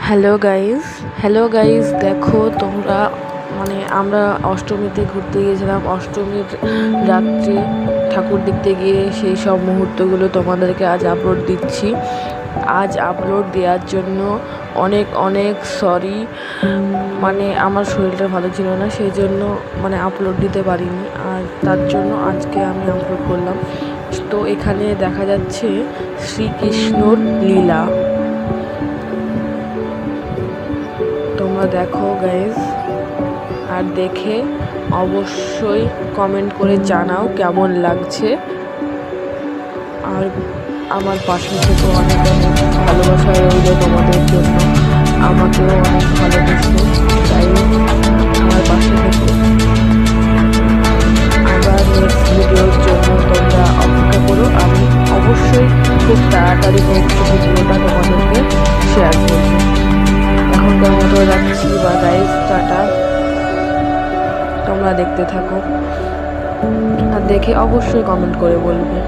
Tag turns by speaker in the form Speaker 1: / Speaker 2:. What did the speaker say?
Speaker 1: Hello guys, দেখো তোমরা, আমরা অষ্টমীতে ঘুরতে গিয়েছিলাম। অষ্টমীর রাত্রে ঠাকুর দেখতে গিয়ে সেই সব মুহূর্তগুলো তোমাদেরকে আজ আপলোড দিচ্ছি। আজ আপলোড দেওয়ার জন্য অনেক অনেক সরি। আমার শরীরটা ভালো ছিল না, সেই জন্য আপলোড দিতে পারিনি, আর তার জন্য আজকে আমি আপলোড করলাম। তো এখানে দেখা যাচ্ছে শ্রীকৃষ্ণর লীলা, তোমরা দেখো গাইজ, আর দেখে অবশ্যই কমেন্ট করে জানাও কেমন লাগছে। আর আমার পাশে থেকে অনেক অনেক ভালোবাসা রইল তোমাদের জন্য, আমাকেও অনেক ভালোবেসো। তাই আমার পাশে থেকে আবার নেক্সট ভিডিওর জন্য তোমরা অপেক্ষা করো। আমি অবশ্যই খুব তাড়াতাড়ি নেক্সট ভিডিওটা তোমাদেরকে শেয়ার করবো। এখনকার মতো যাচ্ছি, বা গাইজ টাটা, তোমরা দেখতে থাকো আর দেখে অবশ্যই কমেন্ট করে বলবে।